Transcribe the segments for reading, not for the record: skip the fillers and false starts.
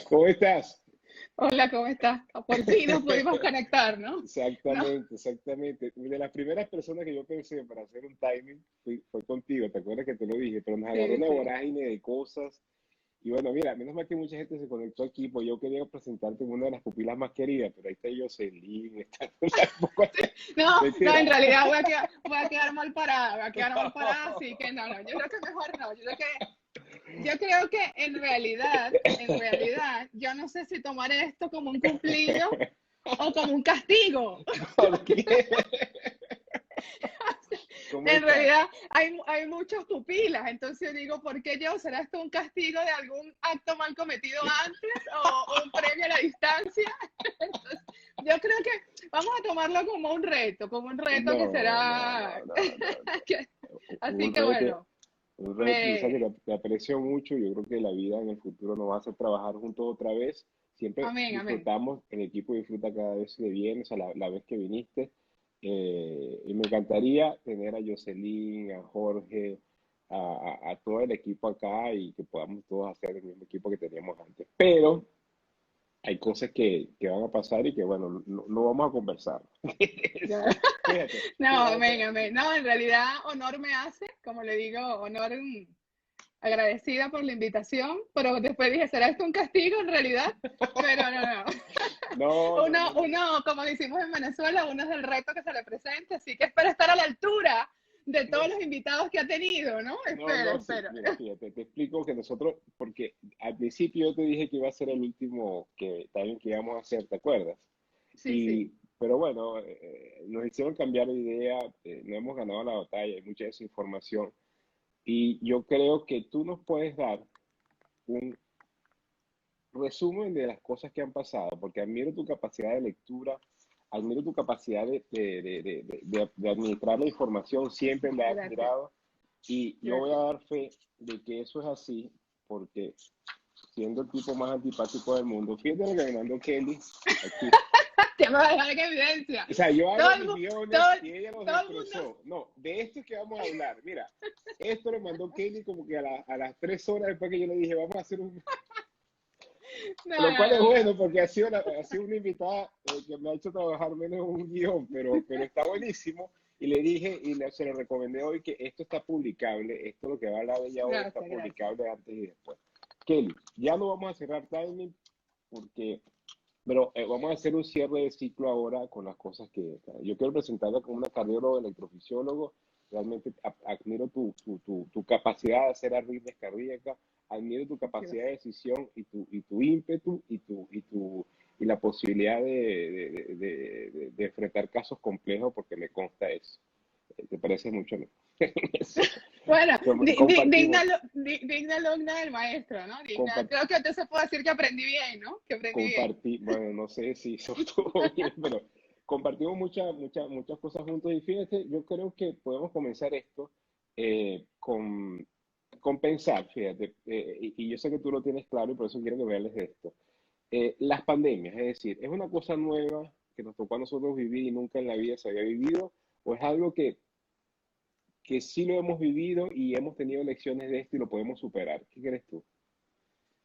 ¿Cómo estás? Hola, ¿cómo estás? Por fin nos pudimos conectar, ¿no? ¿No? Exactamente, exactamente. De las primeras personas que yo pensé para hacer un timing fue contigo, ¿te acuerdas que te lo dije? Pero nos agarró Sí, una sí. vorágine de cosas. Y bueno, mira, menos mal que mucha gente se conectó aquí, pues yo quería presentarte como una de las pupilas más queridas, pero ahí está Jocelyn, está un poco No, no, en mentira. realidad voy a quedar mal parada, voy a quedar mal parada, así que no, no, yo creo que mejor no. Yo creo que en realidad, yo no sé si tomar esto como un cumplido o como un castigo. ¿Por qué? ¿Cómo En estás? realidad hay muchas pupilas, entonces digo, ¿por qué yo? ¿Será esto un castigo de algún acto mal cometido antes o un premio a la distancia? Entonces, yo creo que vamos a tomarlo como un reto que No, no, será. no, no, no, no. que- Así Un que reto, bueno, un reto, tú sabes me, que te aprecio mucho. Yo creo que la vida en el futuro nos va a hacer trabajar juntos otra vez. Siempre amén, amén. disfrutamos, el equipo disfruta cada vez que vienes, o sea, la vez que viniste. Y me encantaría tener a Jocelyn, a Jorge, a todo el equipo acá y que podamos todos hacer el mismo equipo que teníamos antes. Pero hay cosas que van a pasar y que, bueno, no vamos a conversar. Fíjate, No, fíjate. amén, amén. No, en realidad honor me hace, como le digo, honor agradecida por la invitación, pero después dije, ¿será esto un castigo en realidad? Pero no, no. No, no, Uno, no, no. uno, como decimos en Venezuela, uno es el reto que se le presenta, así que espero estar a la altura de No, todos los invitados que ha tenido, ¿no? no, Espero, no, sí, espero. mira, fíjate, te explico que nosotros, porque al principio yo te dije que iba a ser el último que también que íbamos a hacer, ¿te acuerdas? Sí, sí. Pero bueno, nos hicieron cambiar de idea, no hemos ganado la batalla, hay mucha desinformación, y yo creo que tú nos puedes dar un resumen de las cosas que han pasado, porque admiro tu capacidad de lectura, admiro tu capacidad de administrar la información, siempre la he Gracias, admirado, y yo voy a gracias. dar fe de que eso es así, porque siendo el tipo más antipático del mundo, fíjate lo que me mandó Kelly aquí. Ya me va a dejar en evidencia. O sea, yo Todo hago el, mis mu- guiones todo, y ella los todo el mundo. expresó. No, de esto es que vamos a hablar. Mira, esto lo mandó Kelly como que a las 3 horas después que yo le dije, vamos a hacer un. No, Lo no, cual es no, no. bueno porque ha sido una invitada que me ha hecho trabajar menos en un guión, pero está buenísimo. Y le dije, se lo recomendé hoy que esto está publicable, esto lo que va a hablar de ella hoy está Gracias, gracias. publicable antes y después. Kelly, ya no vamos a cerrar timing porque pero vamos a hacer un cierre de ciclo ahora con las cosas que yo quiero presentarla como una cardióloga, electrofisiólogo. Realmente admiro tu capacidad de hacer arritmias cardíacas, admiro tu capacidad de Gracias. decisión y tu ímpetu y la posibilidad de enfrentar casos complejos porque me consta eso. ¿Te parece mucho? ¿No? Eso. Bueno, Compartimos, digna alumna del maestro, ¿no? Digna, compartimos. creo que entonces puedo decir que aprendí bien, ¿no? Que aprendí bien. Bueno, no sé si eso estuvo bien, pero compartimos muchas cosas juntos y fíjate, yo creo que podemos comenzar esto con pensar, fíjate, y yo sé que tú lo tienes claro y por eso quiero que me hables de esto. Las pandemias, es decir, ¿es una cosa nueva que nos tocó a nosotros vivir y nunca en la vida se había vivido? ¿O es algo que sí lo hemos vivido y hemos tenido lecciones de esto y lo podemos superar? ¿Qué crees tú?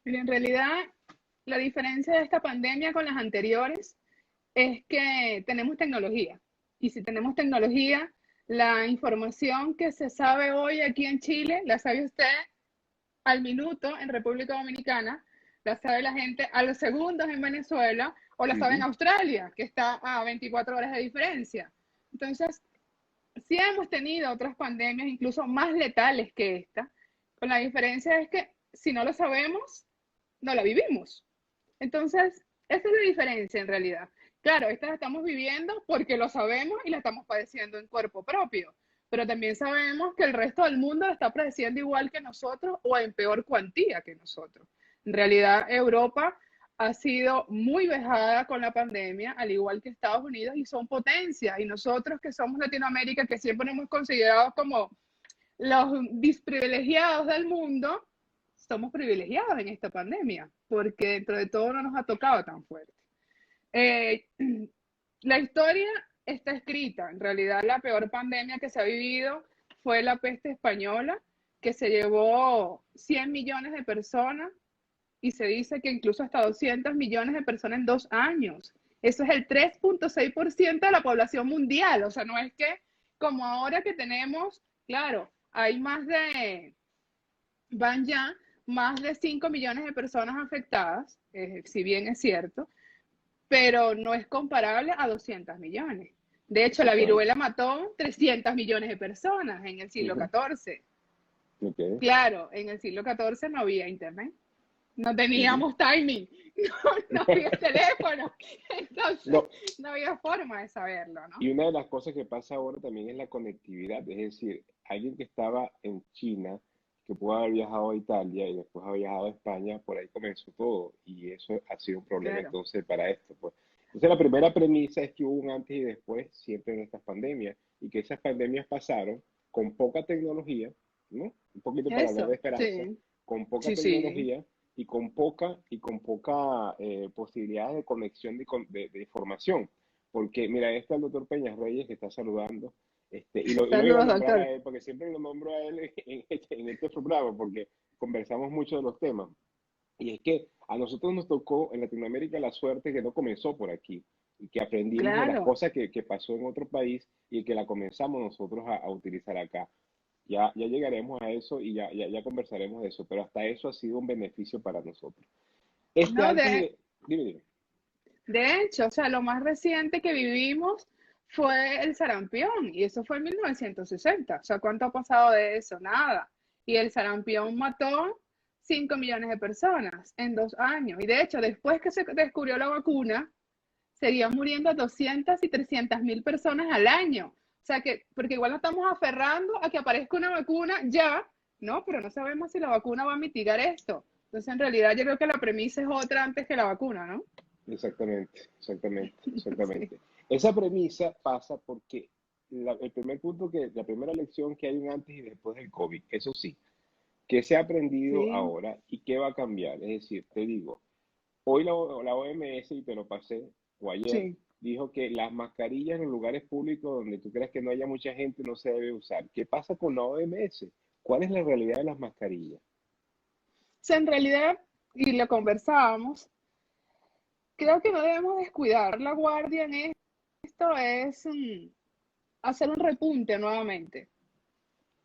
Pero en realidad, la diferencia de esta pandemia con las anteriores es que tenemos tecnología. Y si tenemos tecnología, la información que se sabe hoy aquí en Chile, la sabe usted al minuto en República Dominicana, la sabe la gente a los segundos en Venezuela o la sabe en Ujú. Australia, que está a 24 horas de diferencia. Entonces, sí hemos tenido otras pandemias, incluso más letales que esta, con la diferencia es que si no lo sabemos, no la vivimos. Entonces, esa es la diferencia en realidad. Claro, esta la estamos viviendo porque lo sabemos y la estamos padeciendo en cuerpo propio, pero también sabemos que el resto del mundo la está padeciendo igual que nosotros o en peor cuantía que nosotros. En realidad, Europa ha sido muy vejada con la pandemia, al igual que Estados Unidos, y son potencias. Y nosotros que somos Latinoamérica, que siempre nos hemos considerado como los desprivilegiados del mundo, somos privilegiados en esta pandemia, porque dentro de todo no nos ha tocado tan fuerte. Eh, la historia está escrita. En realidad, la peor pandemia que se ha vivido fue la peste española, que se llevó 100 millones de personas. y se dice que incluso hasta 200 millones de personas en 2 años. Eso es el 3,6% de la población mundial. O sea, no es que como ahora que tenemos, claro, hay van ya más de 5 millones de personas afectadas, si bien es cierto, pero no es comparable a 200 millones. De hecho, la Exactamente. viruela mató 300 millones de personas en el siglo Ujú. XIV. Ok. Claro, en el siglo XIV no había internet, no Ujú. teníamos timing, no había teléfono, entonces No, no había forma de saberlo, ¿no? y una de las cosas que pasa ahora también es la conectividad, es decir, alguien que estaba en China, que pudo haber viajado a Italia y después ha viajado a España, por ahí comenzó todo y eso ha sido un problema Claro, entonces para esto, pues. Entonces la primera premisa es que hubo un antes y después siempre en estas pandemias y que esas pandemias pasaron con poca tecnología, ¿no? Un poquito para hablar de eso, esperanza, sí, con poca sí, sí, tecnología y con poca posibilidades de conexión de información. Porque, mira, este es el doctor Peñas Reyes que está saludando, y lo iba a saludos, nombrar doctor. a él, porque siempre lo nombro a él en este programa, porque conversamos mucho de los temas. Y es que a nosotros nos tocó en Latinoamérica la suerte que no comenzó por aquí, y que aprendimos de las Claro, cosas que pasó en otro país y que la comenzamos nosotros a utilizar acá. Ya llegaremos a eso y ya conversaremos de eso, pero hasta eso ha sido un beneficio para nosotros. Este no, antes y dime, dime. de hecho, o sea, lo más reciente que vivimos fue el sarampión, y eso fue en 1960. O sea, ¿cuánto ha pasado de eso? Nada. Y el sarampión mató 5 millones de personas en 2 años. Y de hecho, después que se descubrió la vacuna, seguían muriendo 200 y 300 mil personas al año. O sea, que, porque igual nos estamos aferrando a que aparezca una vacuna ya, ¿no? Pero no sabemos si la vacuna va a mitigar esto. Entonces, en realidad, yo creo que la premisa es otra antes que la vacuna, ¿no? Exactamente, exactamente, Sí. exactamente. Esa premisa pasa porque el primer punto la primera lección que hay un antes y después del COVID, eso sí, ¿qué se ha aprendido Sí, ahora y qué va a cambiar? Es decir, te digo, hoy la OMS, y te lo pasé, o ayer, sí. dijo que las mascarillas en los lugares públicos donde tú creas que no haya mucha gente no se debe usar. ¿Qué pasa con la OMS? ¿Cuál es la realidad de las mascarillas? O sea, en realidad, y lo conversábamos, creo que no debemos descuidar la guardia en esto, es hacer un repunte nuevamente.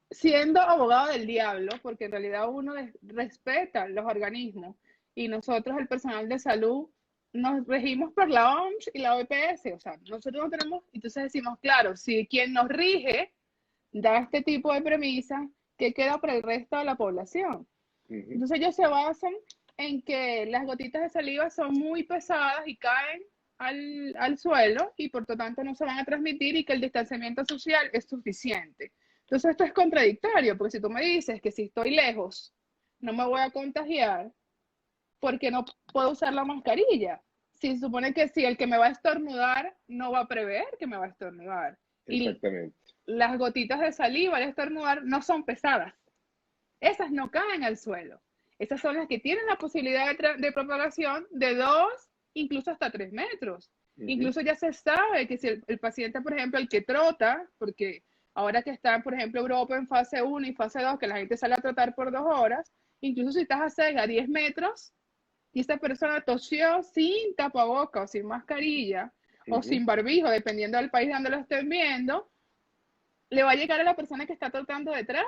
Siendo abogado del diablo, porque en realidad uno respeta los organismos y nosotros, el personal de salud, nos regimos por la OMS y la OPS, o sea, nosotros no tenemos, entonces decimos, claro, si quien nos rige da este tipo de premisas, ¿qué queda para el resto de la población? Ujú. Entonces ellos se basan en que las gotitas de saliva son muy pesadas y caen al suelo y por lo tanto no se van a transmitir y que el distanciamiento social es suficiente. Entonces esto es contradictorio, porque si tú me dices que si estoy lejos no me voy a contagiar, porque no puedo usar la mascarilla. Si se supone que si el que me va a estornudar no va a prever que me va a estornudar. Y Exactamente. las gotitas de saliva al estornudar no son pesadas. Esas no caen al suelo. Esas son las que tienen la posibilidad de propagación de 2, incluso hasta 3 metros. Ujú, Incluso ya se sabe que si el paciente, por ejemplo, el que trota, porque ahora que está, por ejemplo, Europa en fase 1 y fase 2, que la gente sale a trotar por 2 horas, incluso si estás a cerca 10 metros y esta persona tosió sin tapaboca o sin mascarilla o ujú. sin barbijo, dependiendo del país donde lo estén viendo, le va a llegar a la persona que está trotando detrás.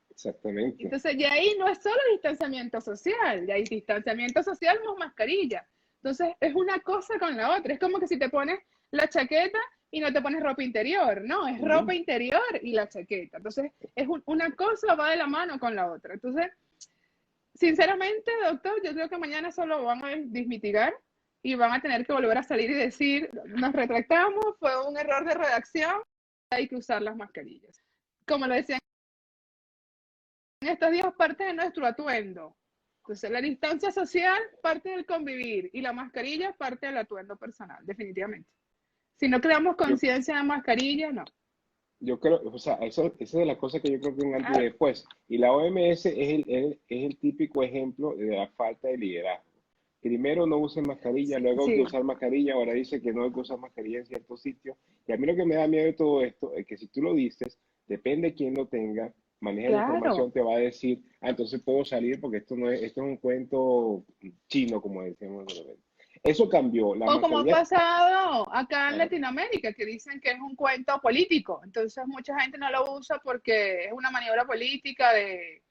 Exactamente. Entonces, ya ahí no es solo distanciamiento social, ya hay distanciamiento social más mascarilla. Entonces, es una cosa con la otra. Es como que si te pones la chaqueta y no te pones ropa interior, no, es ropa Ujú. interior y la chaqueta. Entonces, una cosa va de la mano con la otra. Entonces, sinceramente, doctor, yo creo que mañana solo van a desmitigar y van a tener que volver a salir y decir, nos retractamos, fue un error de redacción, hay que usar las mascarillas. Como lo decía en estos días, parte de nuestro atuendo. Entonces, la distancia social parte del convivir y la mascarilla parte del atuendo personal, definitivamente. Si no creamos Yo, conciencia de mascarilla, no. yo creo, o sea, esa es de las cosas que yo creo que un antes y después. Y la OMS es el típico ejemplo de la falta de liderazgo. Primero no usen mascarilla, Sí, luego hay que sí, usar mascarilla, ahora dice que no hay que usar mascarilla en ciertos sitios. Y a mí lo que me da miedo de todo esto es que si tú lo dices, depende de quién lo tenga, maneja la Claro. información, te va a decir, ah, entonces puedo salir porque esto no es, esto es un cuento chino, como decíamos de repente. Eso cambió, la O como ha mascarilla, pasado acá en ajá, Latinoamérica, que dicen que es un cuento político. Entonces mucha gente no lo usa porque es una maniobra política de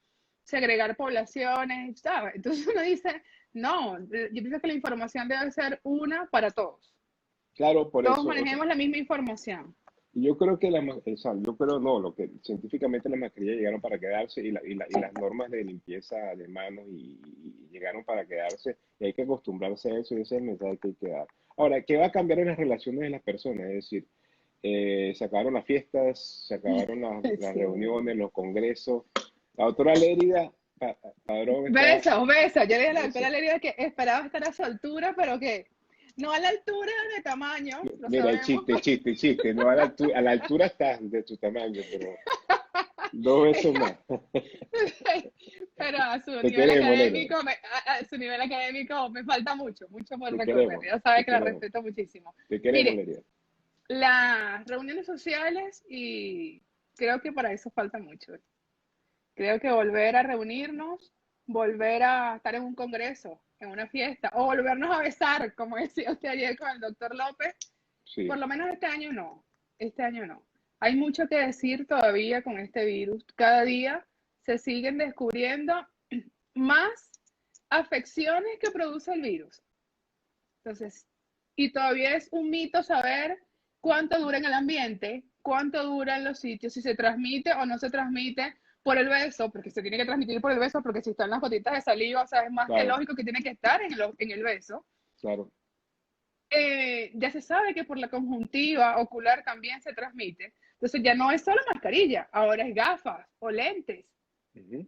segregar poblaciones, ¿sabes? Entonces uno dice, no, yo pienso que la información debe ser una para todos. claro, por Todos eso, o sea, manejemos la misma información. yo creo que o sea, yo creo no, lo que científicamente las mascarillas llegaron para quedarse y las normas de limpieza de manos y llegaron para quedarse y hay que acostumbrarse a eso y ese es el mensaje que hay que dar. Ahora, ¿qué va a cambiar en las relaciones de las personas? Es decir, se acabaron las fiestas, se acabaron las Sí. reuniones, los congresos. La doctora Lérida Padrón está, Besos, besos. Yo le dije a la doctora eso. Leria que esperaba estar a su altura, pero que no a la altura de tamaño, lo Mira, sabemos. chiste, no a la altura estás de tu tamaño, pero dos veces más. Pero a su Te nivel queremos, Lérida, académico, a su nivel académico me falta mucho, mucho por te recorrer. queremos, Ya sabe te que la queremos, respeto muchísimo. te queremos, Mire, Lérida. las reuniones sociales y creo que para eso falta mucho. Creo que volver a reunirnos, volver a estar en un congreso, en una fiesta, o volvernos a besar, como decía usted ayer con el doctor López, por Sí, lo menos este año no. Este año no. Hay mucho que decir todavía con este virus. Cada día se siguen descubriendo más afecciones que produce el virus. Entonces, y todavía es un mito saber cuánto dura en el ambiente, cuánto dura en los sitios, si se transmite o no se transmite por el beso, porque se tiene que transmitir por el beso, porque si están las gotitas de saliva, o sea, es más que claro, lógico que tiene que estar en el beso. claro. Ya se sabe que por la conjuntiva ocular también se transmite. Entonces ya no es solo mascarilla, ahora es gafas o lentes, Ujú.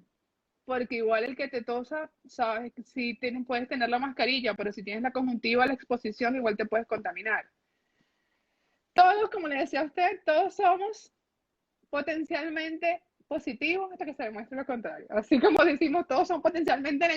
porque igual el que te tosa, sabes, si tienes, puedes tener la mascarilla, pero si tienes la conjuntiva, la exposición, igual te puedes contaminar. Todos, como le decía a usted, todos somos potencialmente positivos hasta que se demuestre lo contrario. Así como decimos, todos son potencialmente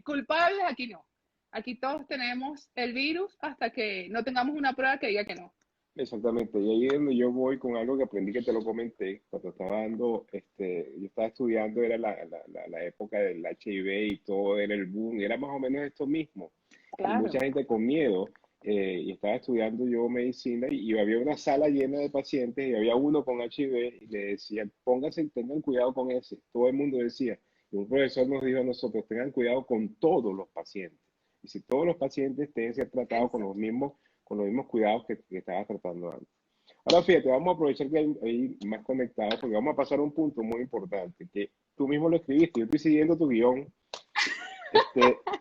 culpables, aquí no. Aquí todos tenemos el virus hasta que no tengamos una prueba que diga que no. Exactamente, y ahí es donde yo voy con algo que aprendí que te lo comenté, cuando estaba dando, yo estaba estudiando, era la época del HIV y todo, era el boom, era más o menos esto mismo, y mucha Claro. gente con miedo, y estaba estudiando yo medicina, y había una sala llena de pacientes, y había uno con HIV, y le decían, pónganse, tengan cuidado con ese, todo el mundo decía, y un profesor nos dijo a nosotros, tengan cuidado con todos los pacientes, y si todos los pacientes tienen que ser tratados Eso. con los mismos cuidados que estabas tratando antes. Ahora fíjate, vamos a aprovechar que hay más conectados porque vamos a pasar a un punto muy importante, que tú mismo lo escribiste, yo estoy siguiendo tu guión,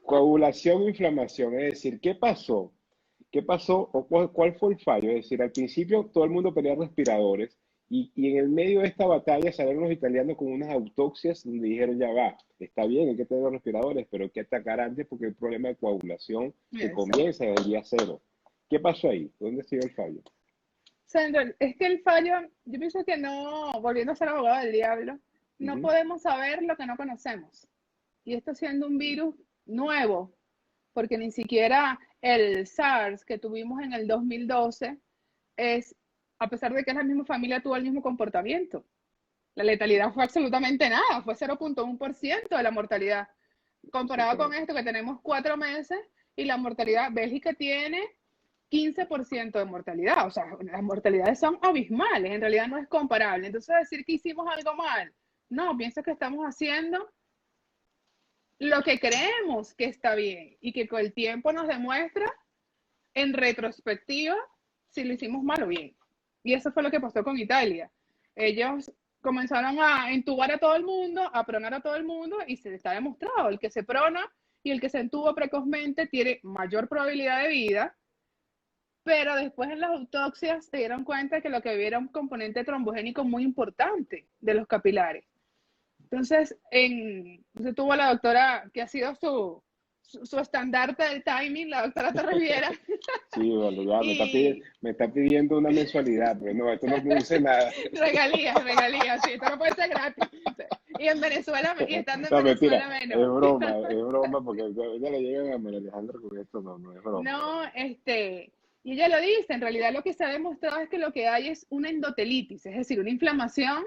coagulación e inflamación, es decir, ¿qué pasó? ¿Qué pasó o cuál fue el fallo? Es decir, al principio todo el mundo pedía respiradores y en el medio de esta batalla salieron los italianos con unas autopsias donde dijeron, ya va, está bien, hay que tener los respiradores, pero hay que atacar antes porque el problema de coagulación que Eso. comienza desde el día cero. ¿Qué pasó ahí? ¿Dónde estuvo el fallo? Sandra, es que el fallo, yo pienso que no, volviendo a ser abogado del diablo, no Ujú. podemos saber lo que no conocemos. Y esto siendo un virus nuevo, porque ni siquiera el SARS que tuvimos en el 2012 es, a pesar de que es la misma familia, tuvo el mismo comportamiento. La letalidad fue absolutamente nada, fue 0,1% de la mortalidad. Comparado con Exactamente. esto que tenemos 4 meses y la mortalidad, Bélgica tiene 15% de mortalidad, o sea, las mortalidades son abismales, en realidad no es comparable. Entonces decir que hicimos algo mal, no, pienso que estamos haciendo lo que creemos que está bien y que con el tiempo nos demuestra en retrospectiva si lo hicimos mal o bien. Y eso fue lo que pasó con Italia. Ellos comenzaron a entubar a todo el mundo, a pronar a todo el mundo y se está demostrado, el que se prona y el que se entuba precozmente tiene mayor probabilidad de vida, pero después en las autopsias se dieron cuenta que lo que había era un componente trombogénico muy importante de los capilares. Entonces, entonces tuvo la doctora, que ha sido su estandarte del timing, la doctora Torreviera, Sí, bueno, ya y me está pidiendo una mensualidad, pero no, esto no produce nada. regalías, regalías, sí, esto no puede ser gratis. Y en Venezuela, y estando en No, mentira, Venezuela menos. es broma, porque ya le llegan a María Alejandra con esto, no, no es broma, no es No, broma. y ella lo dice, en realidad lo que se ha demostrado es que lo que hay es una endotelitis, es decir, una inflamación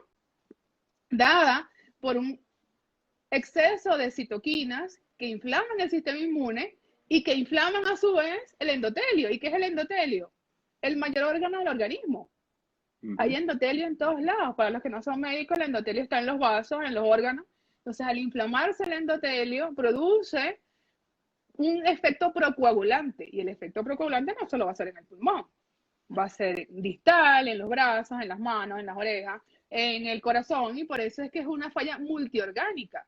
dada por un exceso de citoquinas que inflaman el sistema inmune y que inflaman a su vez el endotelio. ¿Y qué es el endotelio? El mayor órgano del organismo. Hay endotelio en todos lados. Para los que no son médicos, el endotelio está en los vasos, en los órganos. Entonces, al inflamarse el endotelio, produce un efecto procoagulante. Y el efecto procoagulante no solo va a ser en el pulmón, va a ser distal, en los brazos, en las manos, en las orejas, en el corazón. Y por eso es que es una falla multiorgánica.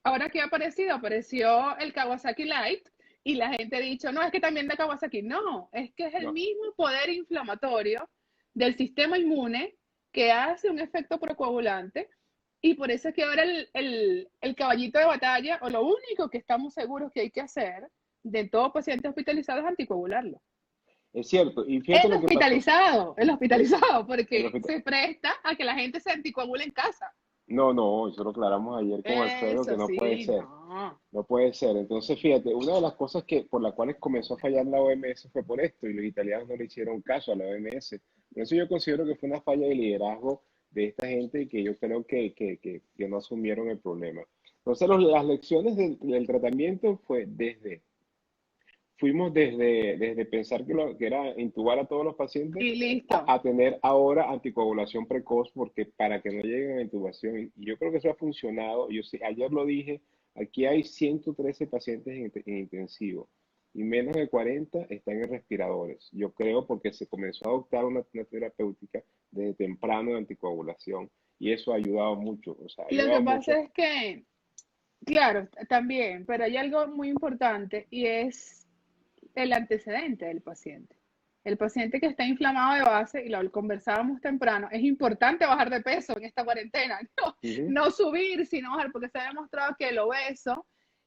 Ahora, ¿qué ha aparecido? Apareció el Kawasaki Light y la gente ha dicho, no, es que también de Kawasaki. No, es que es el No, mismo poder inflamatorio del sistema inmune que hace un efecto procoagulante y por eso es que ahora el caballito de batalla, o lo único que estamos seguros que hay que hacer de todo paciente hospitalizado es anticoagularlo. es cierto. Y fíjate lo que pasó. El hospitalizado, El porque hospital. se presta a que la gente se anticoagule en casa. No, no, eso lo aclaramos ayer con Alfredo, que Eso no puede sí, ser. no. No puede ser. Entonces, fíjate, una de las cosas que por las cuales comenzó a fallar la OMS fue por esto, y los italianos no le hicieron caso a la OMS. Por eso yo considero que fue una falla de liderazgo de esta gente y que yo creo que no asumieron el problema. Entonces, las lecciones del tratamiento fuimos desde pensar que era intubar a todos los pacientes Y listo. a tener ahora anticoagulación precoz porque para que no lleguen a intubación. Y yo creo que eso ha funcionado. Yo sí, ayer lo dije, aquí hay 113 pacientes en intensivo y menos de 40 están en respiradores. Yo creo porque se comenzó a adoptar una terapéutica desde temprano de anticoagulación y eso ha ayudado mucho. O sea, ha Lo que ayudado mucho. pasa es que, claro, también, pero hay algo muy importante y es el antecedente del paciente. El paciente que está inflamado de base, y lo conversábamos temprano, es importante bajar de peso en esta cuarentena, no, Ujú. no subir, sino bajar, porque se ha demostrado que el obeso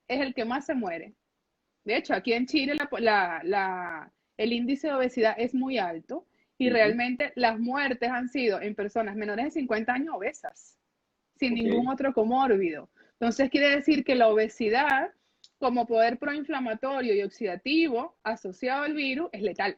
es el que más se muere. De hecho, aquí en Chile el índice de obesidad es muy alto y Ujú. realmente las muertes han sido en personas menores de 50 años obesas, sin Ok, ningún otro comórbido. Entonces quiere decir que la obesidad como poder proinflamatorio y oxidativo asociado al virus es letal,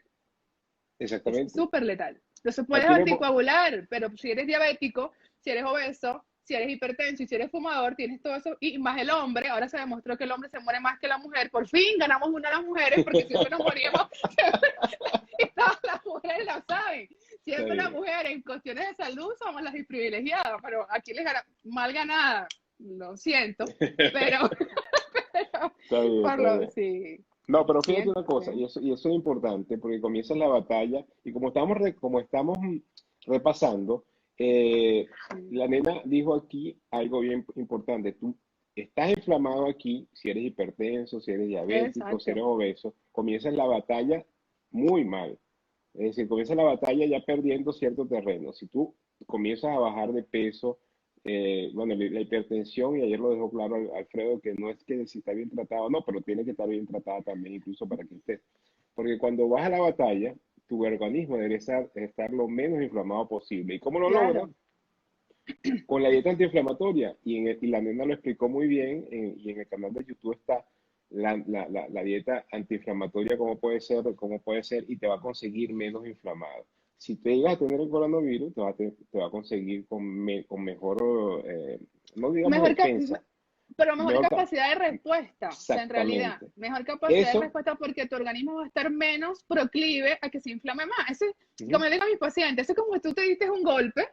es exactamente. súper letal. Entonces puedes Aquí vemos, anticoagular, pero si eres diabético, si eres obeso, si eres hipertenso y si eres fumador, tienes todo eso. Y más el hombre, ahora se demostró que el hombre se muere más que la mujer. Por fin ganamos una a las mujeres porque siempre nos moríamos. Y todas las mujeres lo saben. está Siempre las bien, mujeres en cuestiones de salud somos las privilegiadas, pero aquí les gana mal ganada. Lo siento, pero, pero está bien, por está lo bien. sí. No, pero Y fíjate una cosa, y eso es importante, porque comienza la batalla, y como estamos repasando, eh, la nena dijo aquí algo bien importante. Tú estás inflamado aquí, si eres hipertenso, si eres diabético, si exacto. eres obeso, comienza la batalla muy mal. Es decir, comienza la batalla ya perdiendo cierto terreno. Si tú comienzas a bajar de peso, bueno, la hipertensión, y ayer lo dejó claro Alfredo, que no es que si está bien tratado, no, pero tiene que estar bien tratada también, incluso para que esté. Porque cuando vas a la batalla, tu organismo debería estar lo menos inflamado posible. ¿Y cómo lo logra? Claro. Con la dieta antiinflamatoria. Y la nena lo explicó muy bien, y en el canal de YouTube está la dieta antiinflamatoria, cómo puede ser, y te va a conseguir menos inflamado. Si te llegas a tener el coronavirus, te va a conseguir con mejor, no digamos Mejor, defensa, pero mejor mejor, capacidad de respuesta. O sea, en realidad, exactamente. mejor capacidad de Eso, respuesta porque tu organismo va a estar menos proclive a que se inflame más. ujú, Como le digo a mis pacientes, eso es como si tú te diste un golpe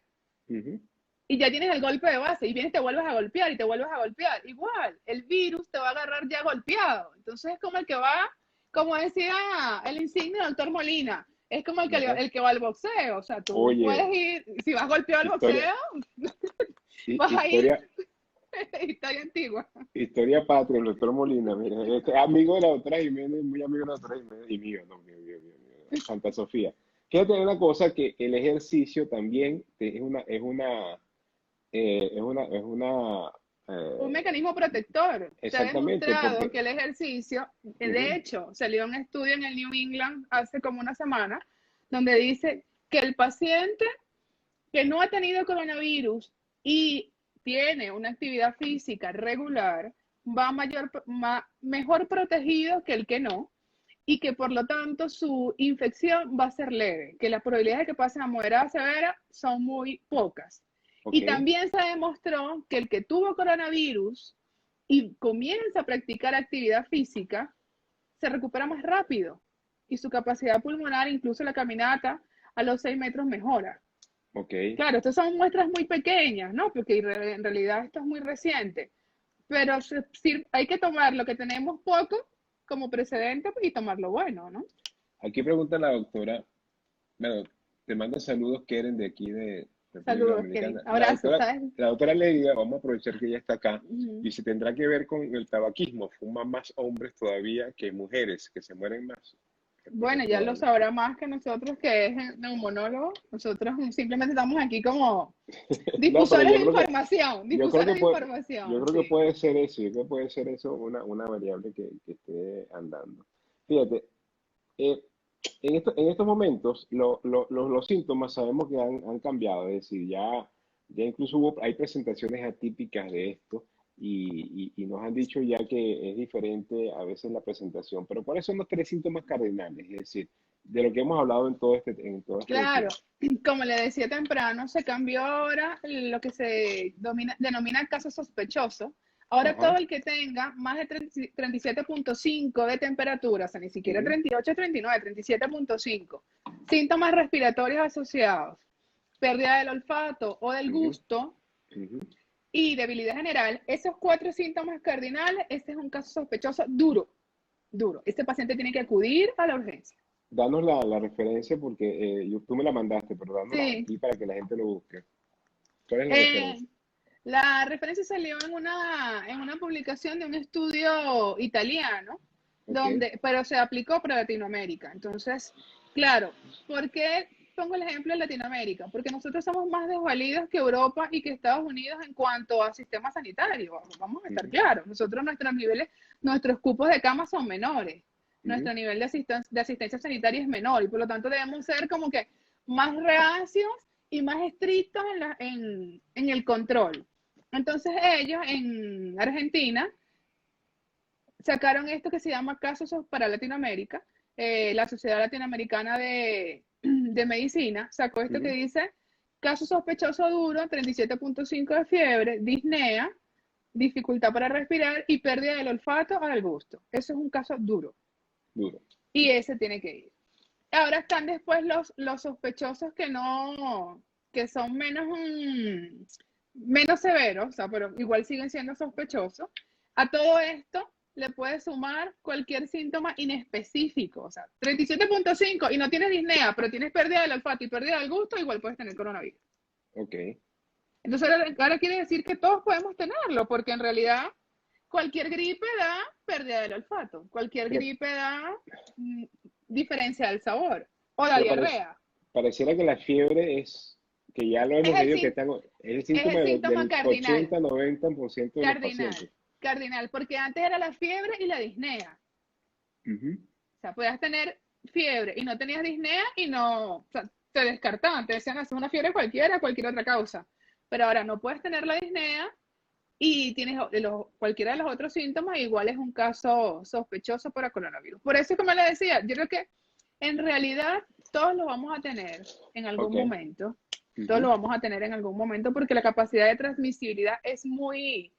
ujú, y ya tienes el golpe de base y vienes y te vuelves a golpear y te vuelves a golpear. Igual, el virus te va a agarrar ya golpeado. Entonces es como el que va, como decía el insigne doctor Molina, es como ajá. el que va al boxeo. O sea, tú puedes Oye, ir, si vas golpeado al historia, boxeo, vas a ir historia, historia antigua. Historia patria, el doctor Molina, mira, este, amigo de la doctora Jiménez, muy amigo de la doctora Jiménez, y mío, no, mío, Santa Sofía. Fíjate una cosa, que el ejercicio también es una, Un eh, mecanismo protector. Se ha exactamente, demostrado que porque, el ejercicio, de ujú, hecho, salió un estudio en el New England hace como una semana, donde dice que el paciente que no ha tenido coronavirus y tiene una actividad física regular va mejor protegido que el que no y que por lo tanto su infección va a ser leve, que las probabilidades de que pase a moderada a severa son muy pocas. Ok, Y también se demostró que el que tuvo coronavirus y comienza a practicar actividad física, se recupera más rápido y su capacidad pulmonar, incluso la caminata a los 6 metros mejora. ok. Claro, estas son muestras muy pequeñas, ¿no? Porque en realidad esto es muy reciente, pero hay que tomar lo que tenemos poco como precedente y tomar lo bueno, ¿no? Aquí pregunta la doctora, bueno, te manda saludos Keren de aquí de República Saludos, Keren. Dominicana. Abrazos, ¿sabes? La doctora Leida, vamos a aprovechar que ella está acá, Ujú. y se tendrá que ver con el tabaquismo. Fuman más hombres todavía que mujeres, que se mueren más. Bueno, Es ya lo probable. sabrá más que nosotros, que es neumonólogo. Nosotros simplemente estamos aquí como No, pero difusores de información, yo creo difusores que de puede, yo información, creo que sí. puede ser eso, yo creo que puede ser eso una variable que esté andando. Fíjate, eh, en estos momentos los síntomas sabemos que han cambiado, es decir, ya incluso hay presentaciones atípicas de esto y nos han dicho ya que es diferente a veces la presentación, pero ¿cuáles son los tres síntomas cardinales? Es decir, de lo que hemos hablado en todo este Claro, tiempo. como le decía temprano, se cambió ahora lo que se denomina caso sospechoso. Ahora Ajá. todo el que tenga más de 37.5 de temperatura, o sea, ni siquiera Ujú, 38, 39, 37.5, síntomas respiratorios asociados, pérdida del olfato o del ujú, gusto ujú. y debilidad general, esos cuatro síntomas cardinales, este es un caso sospechoso duro, duro. Este paciente tiene que acudir a la urgencia. Danos la referencia porque tú me la mandaste, pero dánosla Sí. aquí para que la gente lo busque. ¿Cuál es la Eh, referencia? La referencia salió en una publicación de un estudio italiano, Ok. pero se aplicó para Latinoamérica. Entonces, claro, ¿por qué pongo el ejemplo de Latinoamérica? Porque nosotros somos más desvalidos que Europa y que Estados Unidos en cuanto a sistema sanitario. Vamos a estar Ujú, claros. Nosotros nuestros niveles, nuestros cupos de cama son menores. ujú. Nuestro nivel de asistencia sanitaria es menor y por lo tanto debemos ser como que más reacios y más estrictos en el control. Entonces ellos en Argentina sacaron esto que se llama Casos para Latinoamérica. La Sociedad Latinoamericana de Medicina sacó esto que Ujú. dice caso sospechoso duro, 37.5 de fiebre, disnea, dificultad para respirar y pérdida del olfato o del gusto. Eso es un caso duro Duro. y ese tiene que ir. Ahora están después los sospechosos que no, que son menos severos, o sea, pero igual siguen siendo sospechosos. A todo esto le puedes sumar cualquier síntoma inespecífico, o sea, 37.5 y no tienes disnea, pero tienes pérdida del olfato y pérdida del gusto, igual puedes tener coronavirus. Ok. Entonces ahora quiere decir que todos podemos tenerlo, porque en realidad cualquier gripe da pérdida del olfato, cualquier Pero, gripe da mm, diferencia del sabor o la pero diarrea. pareciera que la fiebre es, que ya lo Es hemos el, leído, es el es síntoma el síntoma del cardinal, 80-90% de los cardinal, pacientes. cardinal, porque antes era la fiebre y la disnea. Ujú. O sea, podías tener fiebre y no tenías disnea y no, o sea, te descartaban, te decían, es una fiebre cualquiera, cualquier otra causa. Pero ahora no puedes tener la disnea y tienes cualquiera de los otros síntomas, igual es un caso sospechoso para coronavirus. Por eso, como le decía, yo creo que en realidad todos lo vamos a tener en algún Ok. momento, todos lo Ujú. vamos a tener en algún momento porque la capacidad de transmisibilidad es muy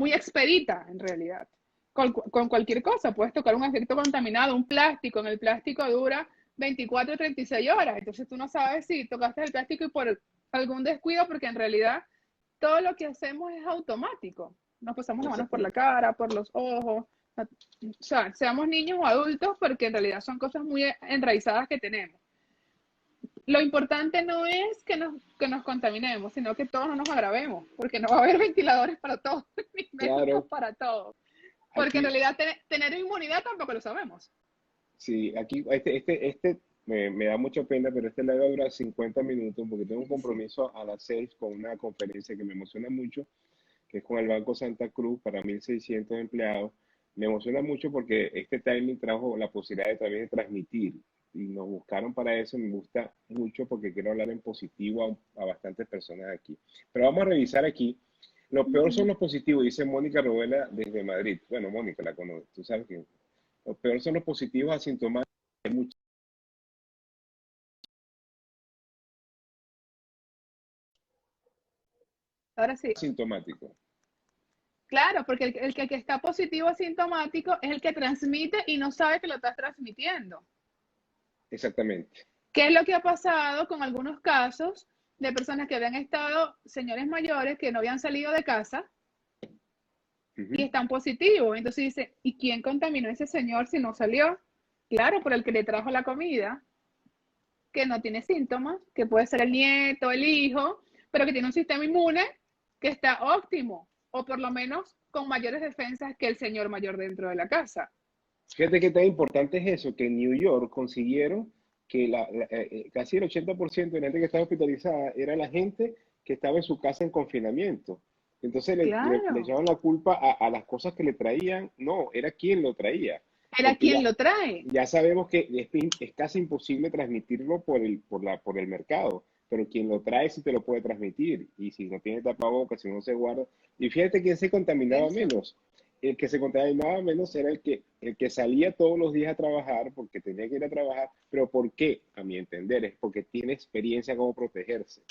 expedita en realidad. Con cualquier cosa, puedes tocar un efecto contaminado, un plástico, en el plástico dura 24 o 36 horas, entonces tú no sabes si tocaste el plástico y por algún descuido, porque en realidad todo lo que hacemos es automático. Nos pasamos las manos por la Exactamente. cara, por los ojos, o sea, seamos niños o adultos, porque en realidad son cosas muy enraizadas que tenemos. Lo importante no es que nos contaminemos, sino que todos no nos agravemos, porque no va a haber ventiladores para todos, ni médicos Claro, para todos. Porque en aquí, realidad tener inmunidad tampoco lo sabemos. sí, aquí, me da mucha pena, pero este live va a durar 50 minutos porque tengo un Sí. compromiso a las 6 con una conferencia que me emociona mucho, que es con el Banco Santa Cruz para 1.600 empleados. Me emociona mucho porque este timing trajo la posibilidad de también de transmitir y nos buscaron para eso. Me gusta mucho porque quiero hablar en positivo a bastantes personas aquí. Pero vamos a revisar aquí. Lo peor son Ujú. los positivos, dice Mónica Robela desde Madrid. Bueno, Mónica la conoce, tú sabes que lo peor son los positivos asintomáticos. Hay Ahora sí. Sintomático. Claro, porque el que está positivo asintomático es el que transmite y no sabe que lo estás transmitiendo. Exactamente. ¿Qué es lo que ha pasado con algunos casos de personas que habían estado, señores mayores, que no habían salido de casa y están positivos? Entonces dice, ¿y quién contaminó a ese señor si no salió? Claro, por el que le trajo la comida, que no tiene síntomas, que puede ser el nieto, el hijo, pero que tiene un sistema inmune que está óptimo, o por lo menos con mayores defensas que el señor mayor dentro de la casa. Fíjate que tan importante es eso, que en New York consiguieron que casi el 80% de la gente que estaba hospitalizada era la gente que estaba en su casa en confinamiento. Entonces le Claro, echaban la culpa a las cosas que le traían. No, era quien lo traía. era Porque quien lo trae. ya sabemos que es casi imposible transmitirlo por el mercado, pero quien lo trae sí te lo puede transmitir. Y si no tiene tapabocas, si no se guarda. Y fíjate quién se contaminaba Eso. menos. El que se contaminaba menos era el que salía todos los días a trabajar porque tenía que ir a trabajar. ¿Pero por qué? A mi entender, es porque tiene experiencia cómo protegerse.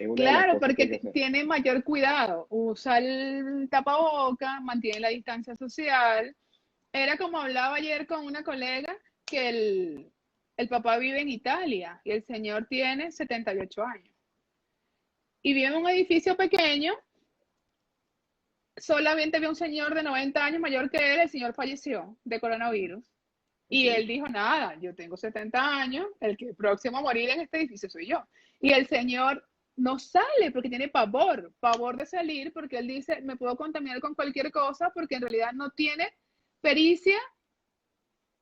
Es una de las Claro, cosas que hay que porque hacer. tiene mayor cuidado. Usa el tapaboca, mantiene la distancia social. Era como hablaba ayer con una colega que el papá vive en Italia y el señor tiene 78 años. Y vive en un edificio pequeño, solamente había un señor de 90 años mayor que él, el señor falleció de coronavirus. Y Okay. él dijo, nada, yo tengo 70 años, el que próximo a morir en este edificio soy yo. Y el señor no sale porque tiene pavor, pavor de salir, porque él dice, me puedo contaminar con cualquier cosa, porque en realidad no tiene pericia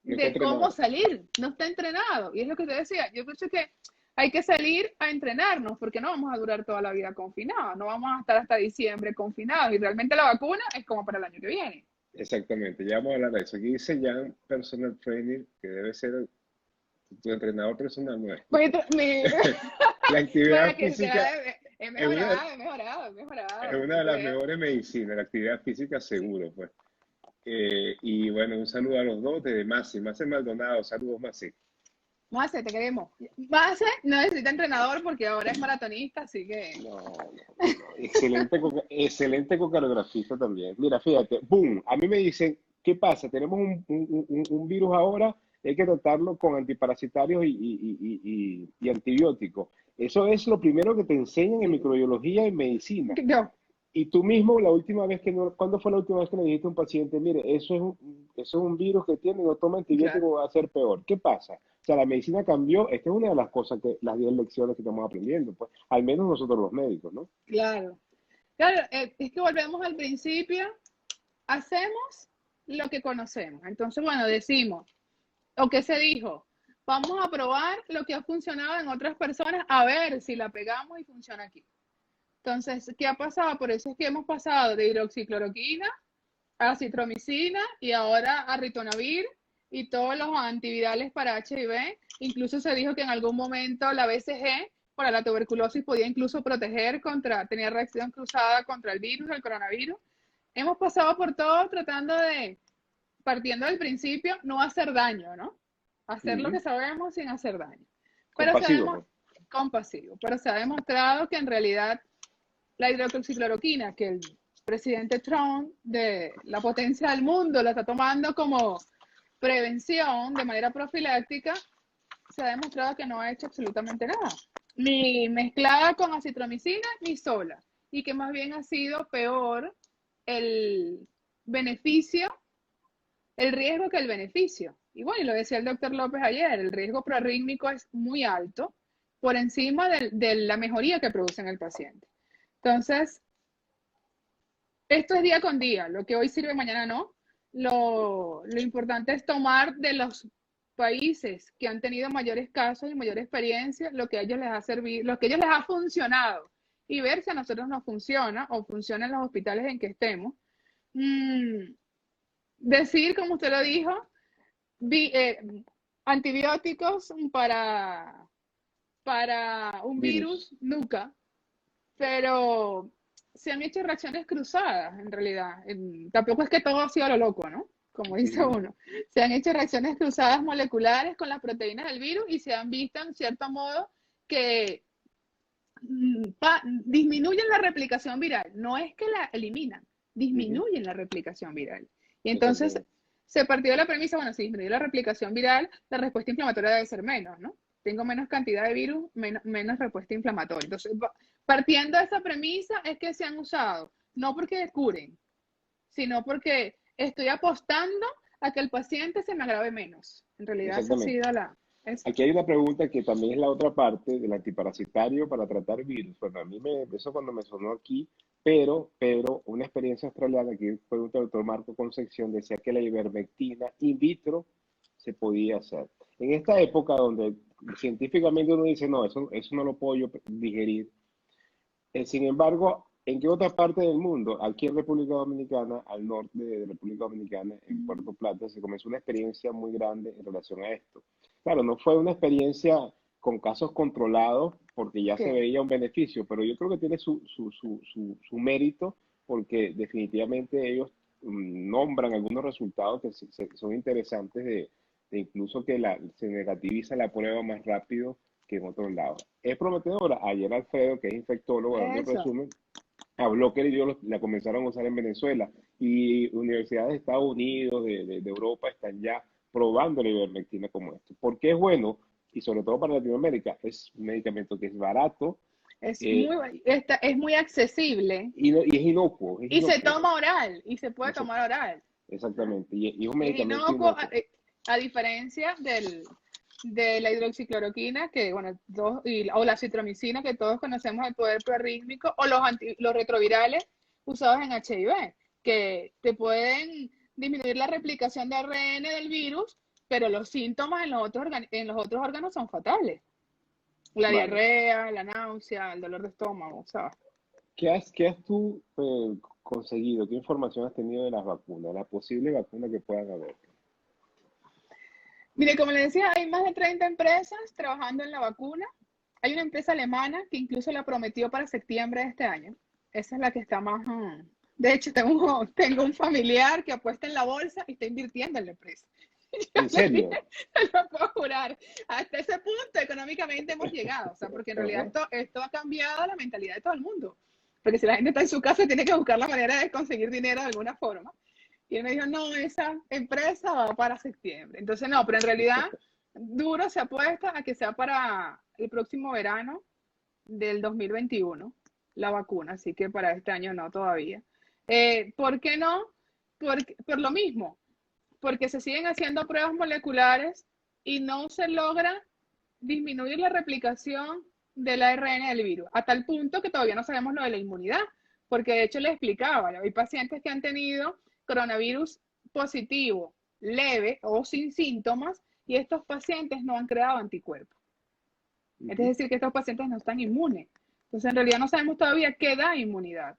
No está de cómo entrenado. salir, no está entrenado. Y es lo que te decía, yo pienso que hay que salir a entrenarnos, porque no vamos a durar toda la vida confinados, no vamos a estar hasta diciembre confinados, y realmente la vacuna es como para el año que viene. Exactamente, ya vamos a hablar de eso. Aquí dice Jan Personal Trainer, que debe ser tu entrenador personal, no es. Pues, mi, La bueno, actividad que física he es una, mejorado, he mejorado, he es mejorado. una No de las creas. mejores medicinas, la actividad física Sí. seguro, pues. Y bueno, un saludo a los dos desde Masi Maldonado, saludos Masi. Mase, te queremos. Mase no necesita entrenador porque ahora es maratonista, así que. No, no, no. Excelente, excelente coreografista también. Mira, fíjate, boom, a mí me dicen, ¿qué pasa? Tenemos un virus ahora, hay que tratarlo con antiparasitarios y antibióticos. Eso es lo primero que te enseñan en Sí. microbiología y medicina. No, Y tú mismo, la última vez que no, ¿cuándo fue la última vez que le dijiste a un paciente, mire, eso es un virus que tiene, no toma claro, antibiótico, va a ser peor? ¿Qué pasa? O sea, la medicina cambió, esta es una de las cosas las 10 lecciones que estamos aprendiendo, pues, al menos nosotros los médicos, ¿no? claro. Claro, es que volvemos al principio, hacemos lo que conocemos. Entonces, bueno, decimos, o qué se dijo, vamos a probar lo que ha funcionado en otras personas, a ver si la pegamos y funciona aquí. Entonces, ¿qué ha pasado? Por eso es que hemos pasado de hidroxicloroquina a citromicina y ahora a ritonavir y todos los antivirales para HIV. Incluso se dijo que en algún momento la BCG para la tuberculosis podía incluso proteger contra, tenía reacción cruzada contra el virus, el coronavirus. Hemos pasado por todo tratando de, partiendo del principio, no hacer daño, ¿no? Hacer lo Ujú. que sabemos sin hacer daño. Pero se ha Compasivo, pues. demostrado, compasivo, pero se ha demostrado que en realidad la hidroxicloroquina, que el presidente Trump de la potencia del mundo la está tomando como prevención de manera profiláctica, se ha demostrado que no ha hecho absolutamente nada. Ni mezclada con acitromicina, ni sola. Y que más bien ha sido peor el beneficio, el riesgo que el beneficio. Y bueno, y lo decía el doctor López ayer, el riesgo proarrítmico es muy alto por encima de la mejoría que produce en el paciente. Entonces, esto es día con día, lo que hoy sirve mañana no. Lo importante es tomar de los países que han tenido mayores casos y mayor experiencia lo que a ellos les ha servido, lo que a ellos les ha funcionado y ver si a nosotros nos funciona o funciona en los hospitales en que estemos. Mm, decir, como usted lo dijo, vi, antibióticos para un Virus. virus, nunca, pero se han hecho reacciones cruzadas, en realidad. Tampoco es que todo ha sido a lo loco, ¿no? Como dice Ujú. uno. Se han hecho reacciones cruzadas moleculares con las proteínas del virus y se han visto, en cierto modo, que disminuyen la replicación viral, no es que la eliminan, Ujú. disminuyen la replicación viral. Y entonces Exactamente. se partió de la premisa, bueno, si disminuye la replicación viral, la respuesta inflamatoria debe ser menos, ¿no? Tengo menos cantidad de virus, menos respuesta inflamatoria. Entonces, partiendo de esa premisa es que se han usado, no porque curen, sino porque estoy apostando a que el paciente se me agrave menos. En realidad esa ha Exactamente. sido la... Eso. Aquí hay una pregunta que también es la otra parte del antiparasitario para tratar virus. Bueno, eso cuando me sonó aquí, pero una experiencia australiana que fue un doctor Marco Concepción decía que la ivermectina in vitro se podía hacer. En esta época donde científicamente uno dice, no, eso no lo puedo yo digerir. Sin embargo, ¿en qué otra parte del mundo? Aquí en República Dominicana, al norte de República Dominicana, en Puerto Plata, se comenzó una experiencia muy grande en relación a esto. Claro, no fue una experiencia con casos controlados porque ya se ¿Qué? veía un beneficio, pero yo creo que tiene su mérito porque definitivamente ellos nombran algunos resultados que son interesantes de incluso que se negativiza la prueba más rápido que en otros lados. Es prometedora. Ayer Alfredo, que es infectólogo, dando un Eso. resumen, habló que ellos la comenzaron a usar en Venezuela y universidades de Estados Unidos, de Europa, están ya probando la ivermectina como esto. Porque es bueno, y sobre todo para Latinoamérica, es un medicamento que es barato eh, Es muy accesible y es inocuo, es y se inocuo. toma oral y se puede Exact- tomar oral. ¿Ah? Exactamente, y es un Y es medicamento inocuo inocuo. a diferencia de la hidroxicloroquina que, bueno, o la citromicina que todos conocemos el poder prorrítmico o los retrovirales usados en HIV que te pueden disminuir la replicación de ARN del virus, pero los síntomas en los otros órganos son fatales. La Vale. diarrea, la náusea, el dolor de estómago, ¿sabes? ¿Qué has tú conseguido? ¿Qué información has tenido de las vacunas? La posible vacuna que puedan haber. Mire, como le decía, hay más de 30 empresas trabajando en la vacuna. Hay una empresa alemana que incluso la prometió para septiembre de este año. Esa es la que está más... De hecho, tengo un familiar que apuesta en la bolsa y está invirtiendo en la empresa. Yo ¿En le dije, serio? lo puedo jurar. Hasta ese punto económicamente hemos llegado. O sea, porque en realidad Ajá. esto ha cambiado la mentalidad de todo el mundo. Porque si la gente está en su casa, tiene que buscar la manera de conseguir dinero de alguna forma. Y él me dijo, no, esa empresa va para septiembre. Entonces, no, pero en realidad duro se apuesta a que sea para el próximo verano del 2021 la vacuna, así que para este año no todavía. ¿Por qué no? Por lo mismo, porque se siguen haciendo pruebas moleculares y no se logra disminuir la replicación del ARN del virus, a tal punto que todavía no sabemos lo de la inmunidad, porque de hecho les explicaba, hay pacientes que han tenido coronavirus positivo, leve o sin síntomas, y estos pacientes no han creado anticuerpos. Es Ujú. decir, que estos pacientes no están inmunes. Entonces, en realidad no sabemos todavía qué da inmunidad.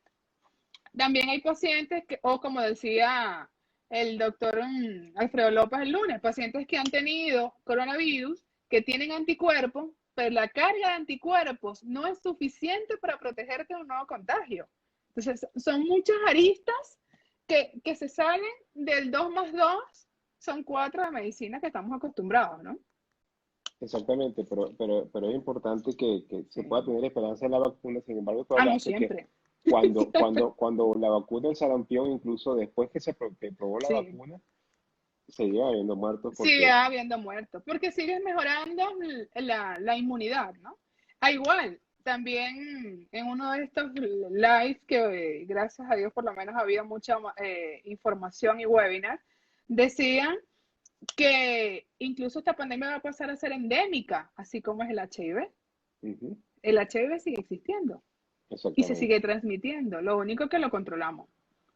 También hay pacientes que, o como decía el doctor Alfredo López el lunes, pacientes que han tenido coronavirus, que tienen anticuerpos, pero la carga de anticuerpos no es suficiente para protegerte de un nuevo contagio. Entonces, son muchas aristas que se salen del 2 más 2, son 4 de medicina que estamos acostumbrados, ¿no? Exactamente, pero es importante que se pueda Sí. tener esperanza en la vacuna. Sin embargo, tú Ah, no, hablaste que siempre. cuando la vacuna del sarampión, incluso después que probó la Sí, vacuna, seguía habiendo muertos sigue porque, habiendo muertos, porque sigues mejorando la inmunidad, ¿no? Ah, igual, también en uno de estos lives que gracias a Dios por lo menos había mucha información y webinar, decían que incluso esta pandemia va a pasar a ser endémica, así como es el HIV. ujú, El HIV sigue existiendo y se exactamente. sigue transmitiendo, lo único que lo controlamos.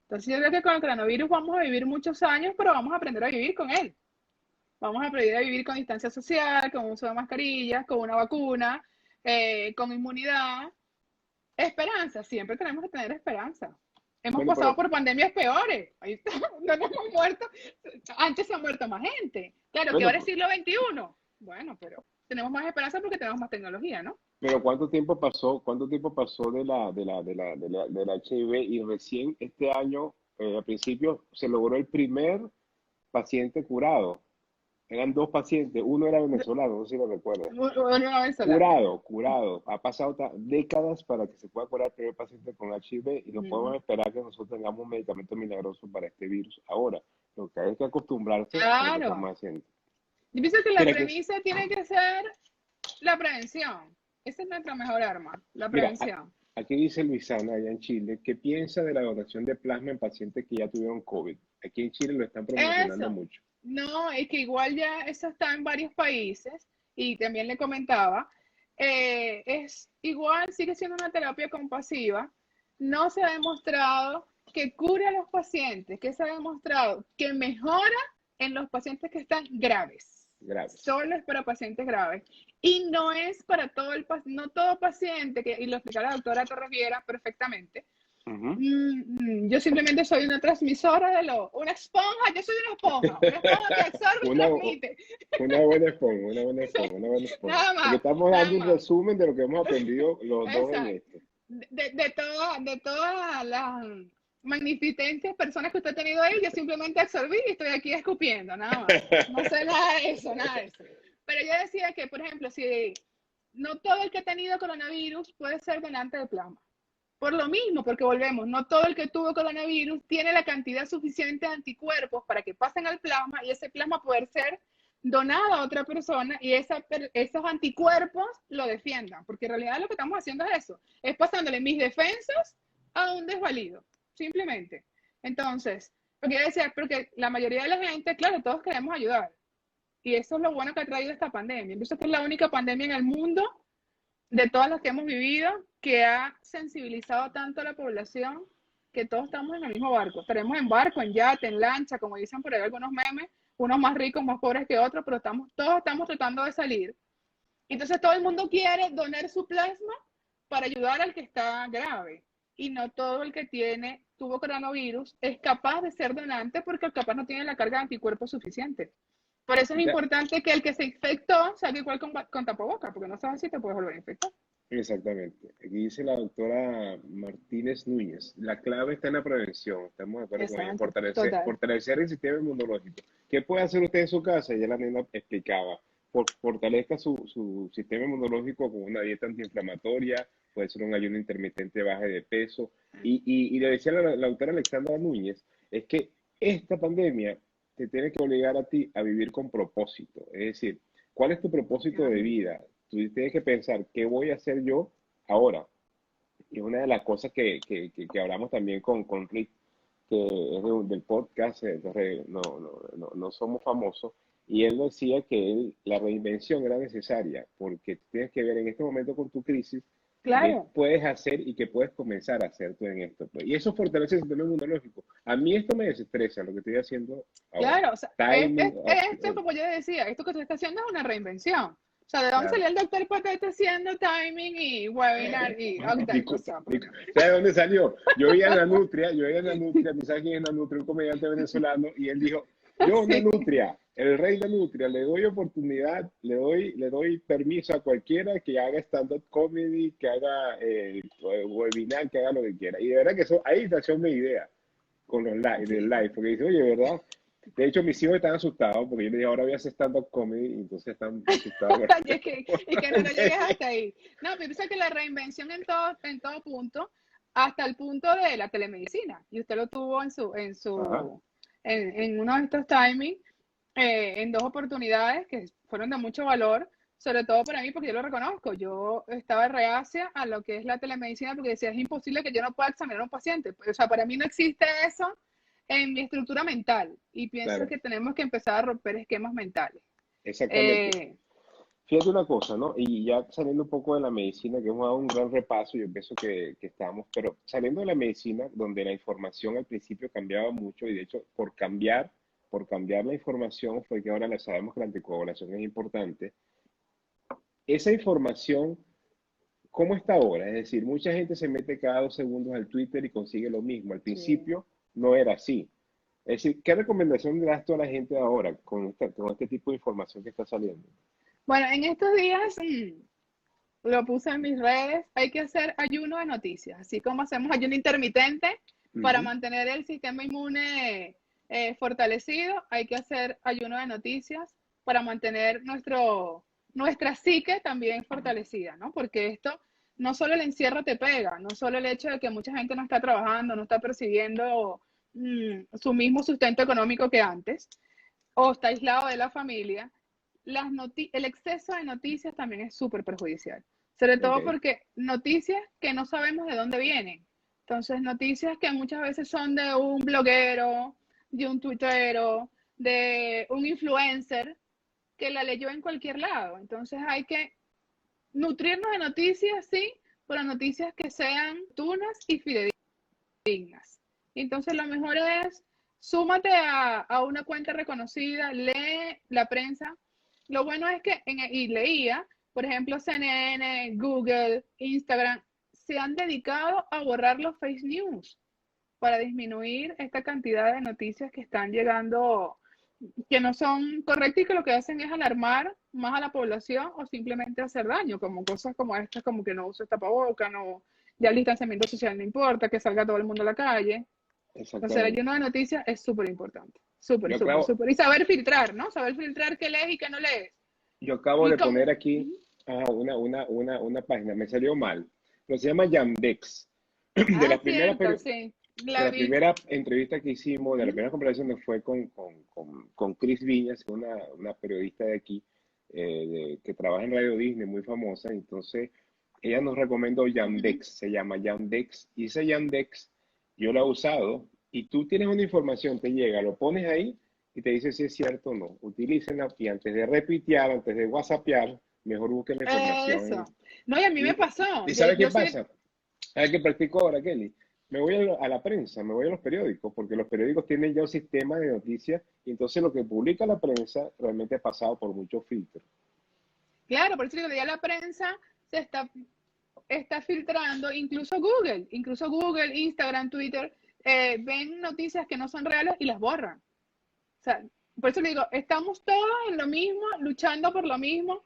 Entonces yo creo que con el coronavirus vamos a vivir muchos años, pero vamos a aprender a vivir con él. Vamos a aprender a vivir con distancia social, con uso de mascarillas, con una vacuna, con inmunidad. Esperanza, siempre tenemos que tener esperanza. Hemos Bueno, pasado pero, por pandemias peores. Ahí está, no nos hemos muerto. Antes se ha muerto más gente. Claro que ahora es bueno, siglo XXI. Bueno, pero tenemos más esperanza porque tenemos más tecnología, ¿no? pero ¿cuánto tiempo pasó del HIV y recién este año, al principio, se logró el primer paciente curado? Eran dos pacientes, uno era venezolano, no sé si lo recuerdas. Uno venezolano. Curado. Ha pasado décadas para que se pueda curar el primer paciente con HIV y no podemos Ujú. esperar que nosotros tengamos un medicamento milagroso para este virus ahora. Lo que hay es que acostumbrarse a lo que Claro. estamos haciendo. Yo pienso que la Mira, que, premisa tiene que ser la prevención. Esa es nuestra mejor arma, la mira, prevención. aquí dice Luisana, allá en Chile, ¿qué piensa de la donación de plasma en pacientes que ya tuvieron COVID? Aquí en Chile lo están promocionando Eso. mucho. No, es que igual ya eso está en varios países y también le comentaba, es igual, sigue siendo una terapia compasiva. No se ha demostrado que cure a los pacientes, que se ha demostrado que mejora en los pacientes que están graves. Graves. Solo es para pacientes graves. Y no es para todo no todo paciente, y lo explicará la doctora Torreviera perfectamente. Ujú. Yo simplemente soy una transmisora una esponja, yo soy una esponja que absorbe y Una, transmite. una buena esponja, una buena esponja, una buena esponja. Nada Porque más, estamos nada dando un más. resumen de lo que hemos aprendido los dos en Exacto. esto. De todas las magnificentes personas que usted ha tenido ahí, yo simplemente absorbí y estoy aquí escupiendo, nada más. No sé nada de eso, nada de eso. Pero yo decía que, por ejemplo, si no todo el que ha tenido coronavirus puede ser donante de plasma. Por lo mismo, porque volvemos, no todo el que tuvo coronavirus tiene la cantidad suficiente de anticuerpos para que pasen al plasma y ese plasma poder ser donado a otra persona y esos anticuerpos lo defiendan, porque en realidad lo que estamos haciendo es eso, es pasándole mis defensas a un desvalido, simplemente. Entonces, lo que decía, porque la mayoría de la gente, claro, todos queremos ayudar, y eso es lo bueno que ha traído esta pandemia. Entonces, esta es la única pandemia en el mundo de todas las que hemos vivido, que ha sensibilizado tanto a la población que todos estamos en el mismo barco. Estaremos en barco, en yate, en lancha, como dicen por ahí algunos memes, unos más ricos, más pobres que otros, pero todos estamos tratando de salir. Entonces todo el mundo quiere donar su plasma para ayudar al que está grave. Y no todo el que tuvo coronavirus es capaz de ser donante porque capaz no tiene la carga de anticuerpos suficiente. Por eso es Ya, importante que el que se infectó salga igual con tapabocas, porque no sabes si te puedes volver a infectar. exactamente. Aquí dice la doctora Martínez Núñez. La clave está en la prevención. Estamos de acuerdo con ella. Exacto, total. Fortalecer el sistema inmunológico. ¿Qué puede hacer usted en su casa? Ya la nena explicaba. Fortalezca su sistema inmunológico con una dieta antiinflamatoria. Puede ser un ayuno intermitente, baje de peso. Y le decía la doctora Alexandra Núñez, es que esta pandemia te tiene que obligar a ti a vivir con propósito. Es decir, ¿cuál es tu propósito de vida? Tú tienes que pensar, ¿qué voy a hacer yo ahora? Y una de las cosas que hablamos también con Rick, que es del podcast, no somos famosos, y él decía que la reinvención era necesaria, porque tienes que ver en este momento con tu crisis, qué Claro, puedes hacer y qué puedes comenzar a hacer tú en esto, pues. Y eso fortalece el sistema inmunológico. A mí esto me desestresa, lo que estoy haciendo ahora. claro. O sea, Timing, esto, como yo decía, esto que usted está haciendo es una reinvención. O sea, ¿de dónde claro. salió el doctor Patete haciendo timing y webinar y tal? O sea, ¿Sabes dónde salió? Yo veía a Nanutria, tú sabes quién es Nanutria, un comediante venezolano, y él dijo, yo sí, Nanutria, el rey Nanutria, le doy oportunidad, le doy permiso a cualquiera que haga stand-up comedy, que haga webinar, que haga lo que quiera. Y de verdad que eso, ahí nació mi idea con los live, del sí. live, porque dice, oye, ¿verdad? De hecho, mis hijos están asustados porque yo les dije, ahora voy a hacer stand-up comedy, y entonces están asustados. Y que no llegues hasta ahí. No, pero piensa que la reinvención en todo punto, hasta el punto de la telemedicina, y usted lo tuvo Ajá, en uno de estos timings, en dos oportunidades que fueron de mucho valor, sobre todo para mí, porque yo lo reconozco. Yo estaba reacia a lo que es la telemedicina porque decía, es imposible que yo no pueda examinar a un paciente. O sea, para mí no existe eso en mi estructura mental y pienso claro, que tenemos que empezar a romper esquemas mentales. exactamente. Eh, Fíjate una cosa, ¿no? Y ya saliendo un poco de la medicina, que hemos dado un gran repaso, yo pienso que estamos, pero saliendo de la medicina, donde la información al principio cambiaba mucho, y de hecho, por cambiar la información, fue que ahora le sabemos que la anticoagulación es importante. Esa información, ¿cómo está ahora? Es decir, mucha gente se mete cada 2 segundos al Twitter y consigue lo mismo. Al sí. principio no era así. Es decir, ¿qué recomendación le das tú a la gente ahora con este tipo de información que está saliendo? Bueno, en estos días lo puse en mis redes, hay que hacer ayuno de noticias, así como hacemos ayuno intermitente para Ujú. mantener el sistema inmune fortalecido, hay que hacer ayuno de noticias para mantener nuestra psique también fortalecida, ¿no? Porque esto, no solo el encierro te pega, no solo el hecho de que mucha gente no está trabajando, no está percibiendo su mismo sustento económico que antes, o está aislado de la familia, el exceso de noticias también es súper perjudicial. Sobre todo Ok. porque noticias que no sabemos de dónde vienen. Entonces, noticias que muchas veces son de un bloguero, de un tuitero, de un influencer que la leyó en cualquier lado. Entonces, hay que nutrirnos de noticias, sí, pero noticias que sean tunas y fidedignas. Entonces, lo mejor es súmate a una cuenta reconocida, lee la prensa. Lo bueno es que, y leía, por ejemplo, CNN, Google, Instagram, se han dedicado a borrar los fake news para disminuir esta cantidad de noticias que están llegando, que no son correctas y que lo que hacen es alarmar más a la población o simplemente hacer daño, como cosas como estas, como que no use tapaboca, no, ya el distanciamiento social no importa, que salga todo el mundo a la calle. Entonces, el Exactamente. ayuno de noticias es súper importante. Súper, Yo súper, acabo, súper. Y saber filtrar, ¿no? Saber filtrar qué lees y qué no lees. yo acabo Y de como, poner aquí una página, me salió mal, pero se llama Yandex. De ah, la primera, cierto, sí, de la la vi. primera entrevista que hicimos, de la Ujú. primera conversación que fue con Chris Viñas, una periodista de aquí, que trabaja en Radio Disney, muy famosa. Entonces, ella nos recomendó Ujú. Yandex, se llama Yandex, y ese Yandex yo lo he usado, y tú tienes una información, te llega, lo pones ahí y te dice si es cierto o no. Utilícenla y antes de retuitear, antes de whatsappear, mejor busquen la información. Eso. No, y a mí me ¿Y, pasó. y sabe qué Yo soy, pasa? ¿Sabes qué practico ahora, Kelly? Me voy a la prensa, me voy a los periódicos, porque los periódicos tienen ya un sistema de noticias y entonces lo que publica la prensa realmente ha pasado por muchos filtros. claro, por eso digo, ya la prensa se está filtrando, incluso Google, Instagram, Twitter, ven noticias que no son reales y las borran. O sea, por eso le digo, estamos todos en lo mismo, luchando por lo mismo,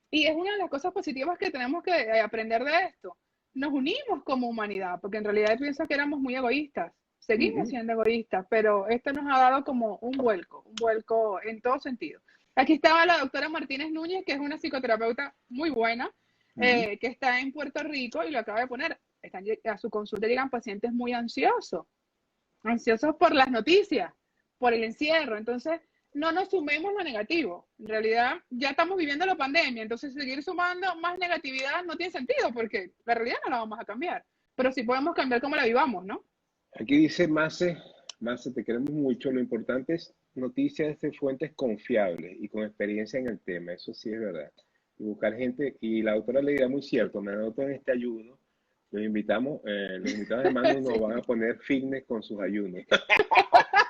y es una de las cosas positivas que tenemos que aprender de esto. Nos unimos como humanidad, porque en realidad yo pienso que éramos muy egoístas, seguimos Ujú, siendo egoístas, pero esto nos ha dado como un vuelco en todo sentido. Aquí estaba la doctora Martínez Núñez, que es una psicoterapeuta muy buena, ujú. que está en Puerto Rico y lo acaba de poner. A su consulta llegan pacientes muy ansiosos por las noticias, por el encierro. Entonces, no nos sumemos lo negativo. En realidad, ya estamos viviendo la pandemia, entonces seguir sumando más negatividad no tiene sentido porque la realidad no la vamos a cambiar. Pero sí podemos cambiar cómo la vivamos, ¿no? Aquí dice Mase, te queremos mucho. Lo importante es noticias de fuentes confiables y con experiencia en el tema. Eso sí es verdad. Y buscar gente, y la doctora le dirá muy cierto, me anoto en este ayuno. Los invitados de Manu nos van a Sí. poner fitness con sus ayunos.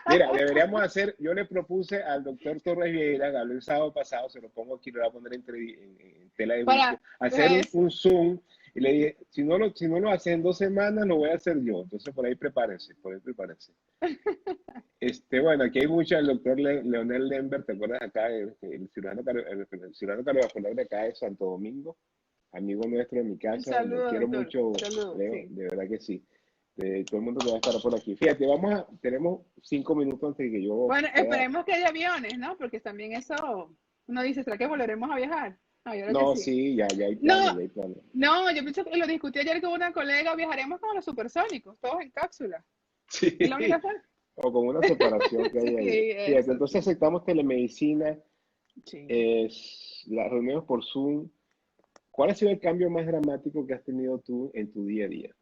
Mira, deberíamos hacer, yo le propuse al doctor Torres Vieira, que habló el sábado pasado, se lo pongo aquí, lo voy a poner en tela de juicio, Para hacer eso. un Zoom, y le dije, si no lo hace en 2 semanas, lo voy a hacer yo. Entonces, por ahí prepárense. Bueno, aquí hay mucho, el doctor Leonel Lembert, ¿te acuerdas acá? El cirujano cardiovascular de acá de Santo Domingo, amigo nuestro en mi Un casa, lo saludo, quiero doctor. mucho, Saludos, Leo, sí. de verdad que sí. Todo el mundo que va a estar por aquí. Fíjate, tenemos 5 minutos antes de que yo Bueno, pueda. esperemos que haya aviones, ¿no? Porque también eso, uno dice, ¿será que volveremos a viajar? No, yo creo que No, sí. sí, ya hay No, planes, ya hay planes. no, yo pienso que lo discutí ayer con una colega, viajaremos como los supersónicos, todos en cápsula. Es la Sí, única forma. o con una separación que Sí, hay ahí. Fíjate, eso entonces sí. aceptamos telemedicina, Sí. las reuniones por Zoom. ¿Cuál ha sido el cambio más dramático que has tenido tú en tu día a día?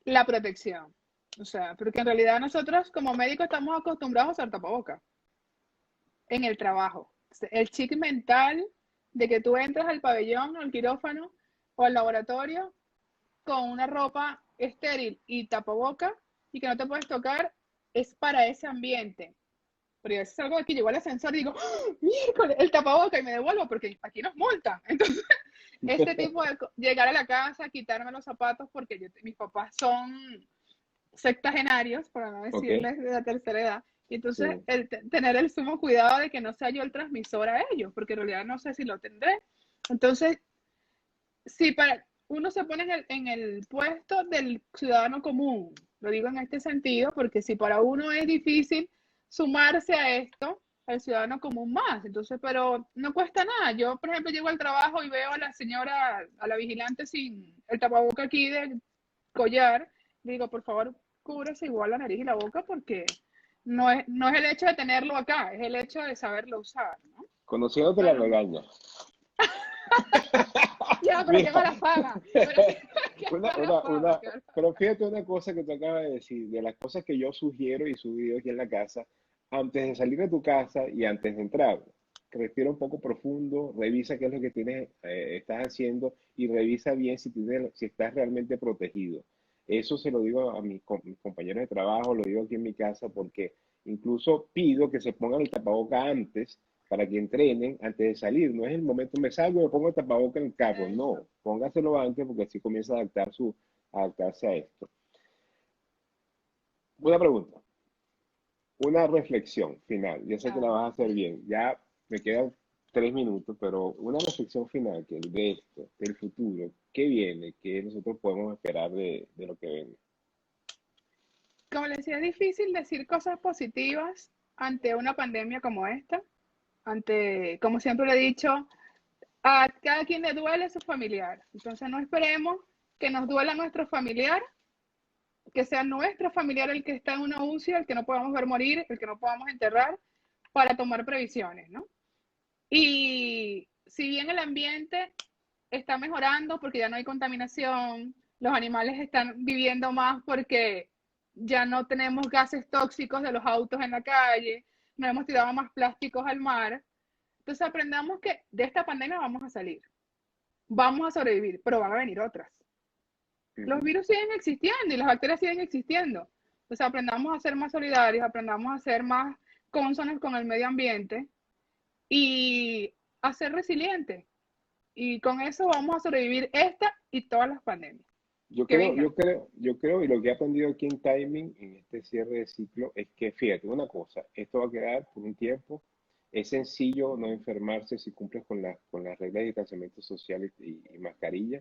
La protección. O sea, porque en realidad nosotros como médicos estamos acostumbrados a usar tapabocas en el trabajo. El chip mental de que tú entras al pabellón, al quirófano o al laboratorio con una ropa estéril y tapaboca y que no te puedes tocar es para ese ambiente. Pero yo salgo de aquí, llego al ascensor y digo, ¡oh, miércoles, el tapaboca! Y me devuelvo porque aquí nos multan. Entonces, este tipo de llegar a la casa, quitarme los zapatos porque mis papás son sectagenarios, para no ¿Ok? decirles de la tercera edad. Y entonces, Sí. tener el sumo cuidado de que no sea yo el transmisor a ellos, porque en realidad no sé si lo tendré. Entonces, si para uno se pone en el puesto del ciudadano común, lo digo en este sentido, porque si para uno es difícil sumarse a esto, al ciudadano común más. Entonces, pero no cuesta nada. Yo, por ejemplo, llego al trabajo y veo a la señora, a la vigilante sin el tapaboca aquí de collar, digo, por favor, cúbrese igual la nariz y la boca porque no es el hecho de tenerlo acá, es el hecho de saberlo usar, ¿no? Conociéndote la Pero, regaña. ya, pero qué Mira, mala fama. Pero qué una, mala una, fama, una, qué mala fama. pero fíjate una cosa que tú acabas de decir, de las cosas que yo sugiero y sugiero aquí en la casa, antes de salir de tu casa y antes de entrar, respira un poco profundo, revisa qué es lo que estás haciendo y revisa bien si estás realmente protegido. Eso se lo digo a mis compañeros de trabajo, lo digo aquí en mi casa, porque incluso pido que se pongan el tapaboca antes para que entrenen antes de salir. No es el momento, me salgo y me pongo el tapaboca en el carro. Eso. No, póngaselo antes porque así comienza a adaptarse a esto. Una pregunta, una reflexión final. Yo sé que la Claro. vas a hacer bien. Ya me quedan 3 minutos, pero una reflexión final que de esto, del futuro, ¿qué viene? ¿Qué nosotros podemos esperar de lo que viene? Como les decía, es difícil decir cosas positivas ante una pandemia como esta, como siempre lo he dicho, a cada quien le duele su familiar. Entonces no esperemos que nos duela nuestro familiar, que sea nuestro familiar el que está en una UCI, el que no podamos ver morir, el que no podamos enterrar, para tomar previsiones, ¿no? Y si bien el ambiente está mejorando porque ya no hay contaminación, los animales están viviendo más porque ya no tenemos gases tóxicos de los autos en la calle, no hemos tirado más plásticos al mar, entonces aprendamos que de esta pandemia vamos a salir, vamos a sobrevivir, pero van a venir otras. Los Ujú. virus siguen existiendo y las bacterias siguen existiendo. Entonces aprendamos a ser más solidarios, aprendamos a ser más cónsonos con el medio ambiente y a ser resilientes. Y con eso vamos a sobrevivir esta y todas las pandemias Yo que creo, yo vengan. creo, yo creo, y lo que he aprendido aquí en Timing, en este cierre de ciclo, es que, fíjate, una cosa, esto va a quedar por un tiempo. Es sencillo no enfermarse si cumples con las reglas de distanciamiento social y mascarilla.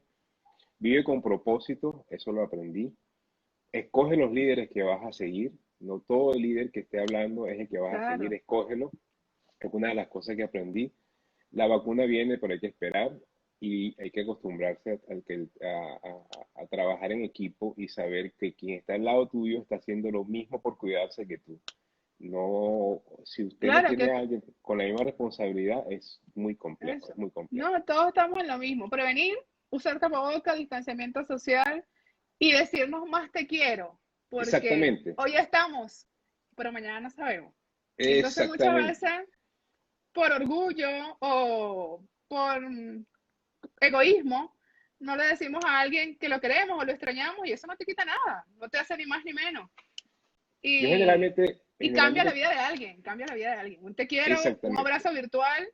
Vive con propósito, eso lo aprendí. Escoge los líderes que vas a seguir. No todo el líder que esté hablando es el que vas a seguir, Claro, escógelo. Es una de las cosas que aprendí. La vacuna viene, pero hay que esperar y hay que acostumbrarse a trabajar en equipo y saber que quien está al lado tuyo está haciendo lo mismo por cuidarse que tú. No, si usted no claro tiene que a alguien con la misma responsabilidad, es muy complejo, eso. es muy complejo. No, todos estamos en lo mismo. Prevenir, usar tapaboca, distanciamiento social y decirnos más te quiero, porque Exactamente, hoy estamos, pero mañana no sabemos. Y entonces muchas exactamente. veces por orgullo o por egoísmo, no le decimos a alguien que lo queremos o lo extrañamos y eso no te quita nada, no te hace ni más ni menos. Yo Y, y cambia la generalmente, vida de alguien, cambia la vida de alguien. Un te quiero, un exactamente. abrazo virtual,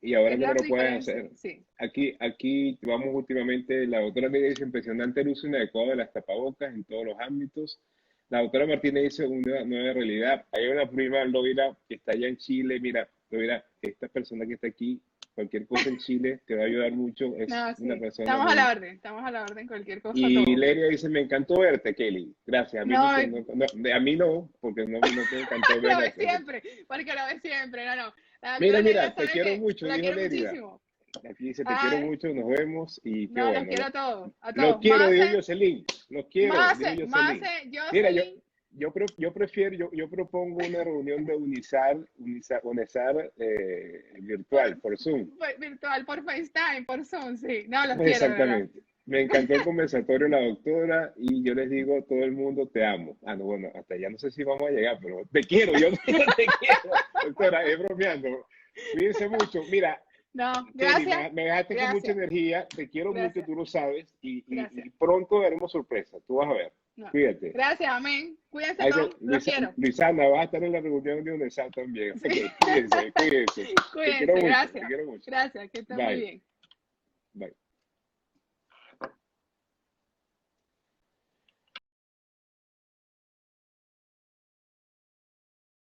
Y ahora es que me la lo puedes diferencia. hacer. Sí, Aquí vamos últimamente, la doctora me dice impresionante el uso inadecuado de las tapabocas en todos los ámbitos. La doctora Martínez dice una nueva realidad. Hay una prima, Loira, que está allá en Chile. Mira, Loira, esta persona que está aquí, cualquier cosa en Chile te va a ayudar mucho. Es no, una sí, persona muy... estamos a la orden, cualquier cosa, Y todo. Leria dice, me encantó verte, Kelly. Gracias. A mí no, No, a mí no, porque no te encantó lo ves verte. siempre, porque lo ves siempre, no, no. La doctora Mira, Leila mira, te sabe quiero que mucho, la dijo quiero Lerida. muchísimo. Aquí dice, te quiero Ay, mucho, nos vemos y qué no, los bueno. quiero a Los todos. quiero, dijo Jocelyn. Los quiero, dijo Jocelyn. Mira, Jocelyn, yo prefiero, yo propongo una reunión de UNESAR virtual, por Zoom. virtual, por FaceTime, por Zoom, sí. No, los quiero, de verdad. Exactamente. Me encantó el conversatorio, la doctora, y yo les digo a todo el mundo, te amo. Ah, no, bueno, hasta allá no sé si vamos a llegar, pero te quiero, yo te quiero, doctora, es bromeando. Cuídense mucho. Mira, No, Kelly, gracias, me dejaste con mucha gracias, energía, te quiero mucho, gracias, tú lo sabes, gracias. y pronto veremos sorpresa, tú vas a ver. No, Cuídate. gracias, amén. Cuídense Ahí todos, los quiero. Luisana, vas a estar en la reunión de UNESAR también. Ok, Sí. cuídense, cuídense. Te quiero Cuídense, mucho, te gracias. quiero mucho. Gracias, que estén muy Bye, bien. bye.